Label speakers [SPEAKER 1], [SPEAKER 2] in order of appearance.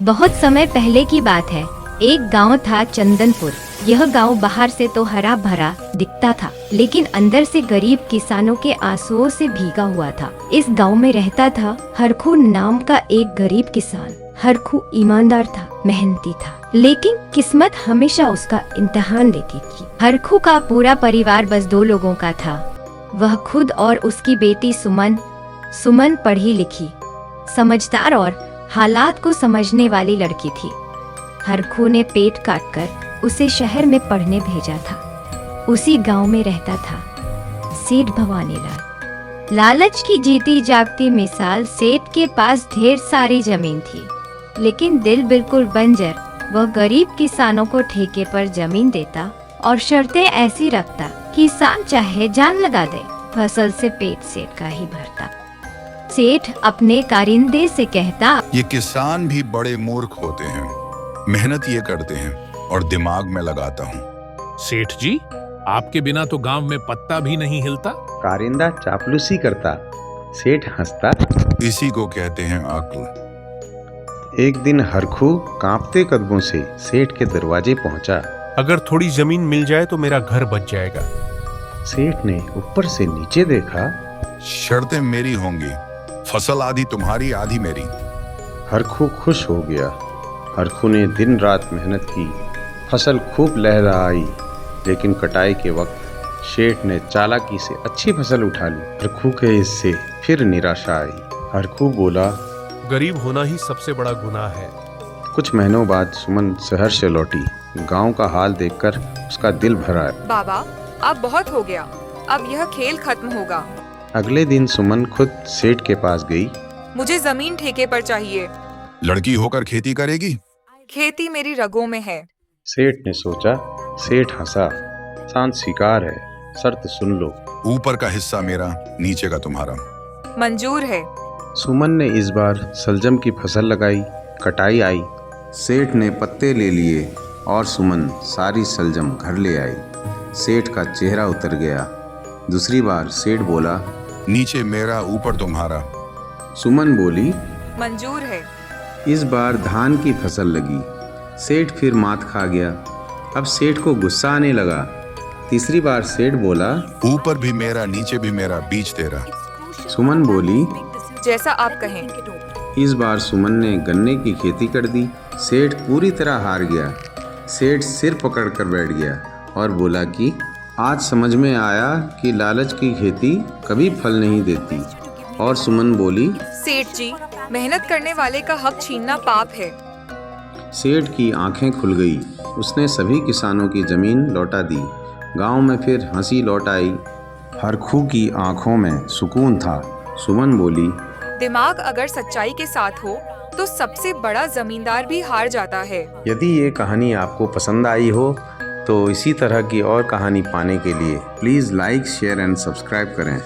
[SPEAKER 1] बहुत समय पहले की बात है। एक गांव था चंदनपुर। यह गांव बाहर से तो हरा भरा दिखता था, लेकिन अंदर से गरीब किसानों के आंसुओं से भीगा हुआ था। इस गांव में रहता था हरखू नाम का एक गरीब किसान। हरखू ईमानदार था, मेहनती था, लेकिन किस्मत हमेशा उसका इम्तिहान लेती थी। हरखू का पूरा परिवार बस 2 लोगों का था, वह खुद और उसकी बेटी सुमन। सुमन पढ़ी लिखी, समझदार और हालात को समझने वाली लड़की थी। हरखू ने पेट काटकर उसे शहर में पढ़ने भेजा था। उसी गांव में रहता था सेठ भवानीलाल। लालच की जीती जागती मिसाल। सेठ के पास ढेर सारी जमीन थी, लेकिन दिल बिल्कुल बंजर। वह गरीब किसानों को ठेके पर जमीन देता और शर्तें ऐसी रखता कि किसान चाहे जान लगा दे, फसल से पेट सेठ का ही भरता। सेठ अपने कारिंदे से कहता,
[SPEAKER 2] ये किसान भी बड़े मूर्ख होते हैं, मेहनत ये करते हैं और दिमाग में लगाता हूँ।
[SPEAKER 3] सेठ जी, आपके बिना तो गांव में पत्ता भी नहीं हिलता।
[SPEAKER 4] कारिंदा चापलूसी करता, सेठ हंसता।
[SPEAKER 2] इसी को कहते हैं अक्ल।
[SPEAKER 4] एक दिन हरखू कांपते कदमों से सेठ के दरवाजे पहुंचा।
[SPEAKER 5] अगर थोड़ी जमीन मिल जाए तो मेरा घर बच जाएगा।
[SPEAKER 4] सेठ ने ऊपर से नीचे देखा।
[SPEAKER 2] शर्तें मेरी होंगी, फसल आधी तुम्हारी आधी मेरी।
[SPEAKER 4] हरखू खुश हो गया। हरखू ने दिन रात मेहनत की, फसल खूब लहराई, लेकिन कटाई के वक्त सेठ ने चालाकी से अच्छी फसल उठा ली। हरखू के हिस्से फिर निराशा आई। हरखू बोला,
[SPEAKER 5] गरीब होना ही सबसे बड़ा गुनाह है।
[SPEAKER 4] कुछ महीनों बाद सुमन शहर से लौटी। गांव का हाल देखकर उसका दिल भरा।
[SPEAKER 6] बाबा, अब बहुत हो गया, अब यह खेल खत्म होगा।
[SPEAKER 4] अगले दिन सुमन खुद सेठ के पास गई।
[SPEAKER 6] मुझे जमीन ठेके पर चाहिए।
[SPEAKER 2] लड़की होकर खेती करेगी?
[SPEAKER 6] खेती मेरी रगों में है।
[SPEAKER 4] सेठ ने सोचा। सेठ हंसा, शांत स्वीकार है, शर्त सुन लो।
[SPEAKER 2] ऊपर का हिस्सा मेरा, नीचे का तुम्हारा।
[SPEAKER 6] मंजूर है।
[SPEAKER 4] सुमन ने इस बार सलजम की फसल लगाई। कटाई आई। सेठ ने पत्ते ले लिए और सुमन सारी सलजम घर ले आई। सेठ का चेहरा उतर गया। दूसरी बार सेठ बोला,
[SPEAKER 2] नीचे मेरा, ऊपर तुम्हारा।
[SPEAKER 4] सुमन बोली,
[SPEAKER 6] मंजूर है।
[SPEAKER 4] इस बार धान की फसल लगी। सेठ फिर मात खा गया। अब सेठ को गुस्सा आने लगा। तीसरी बार सेठ बोला,
[SPEAKER 2] ऊपर भी मेरा, नीचे भी मेरा, बीच तेरा।
[SPEAKER 4] सुमन बोली,
[SPEAKER 6] जैसा आप कहें।
[SPEAKER 4] इस बार सुमन ने गन्ने की खेती कर दी। सेठ पूरी तरह हार गया। सेठ सिर पकड़ कर बैठ गया और बोला कि आज समझ में आया कि लालच की खेती कभी फल नहीं देती। और सुमन बोली,
[SPEAKER 6] सेठ जी, मेहनत करने वाले का हक छीनना पाप है।
[SPEAKER 4] सेठ की आंखें खुल गई। उसने सभी किसानों की जमीन लौटा दी। गांव में फिर हंसी लौट आई। हरखू की आंखों में सुकून था। सुमन बोली,
[SPEAKER 6] दिमाग अगर सच्चाई के साथ हो तो सबसे बड़ा जमींदार भी हार जाता है।
[SPEAKER 4] यदि ये कहानी आपको पसंद आई हो तो इसी तरह की और कहानी पाने के लिए please like, share and subscribe करें।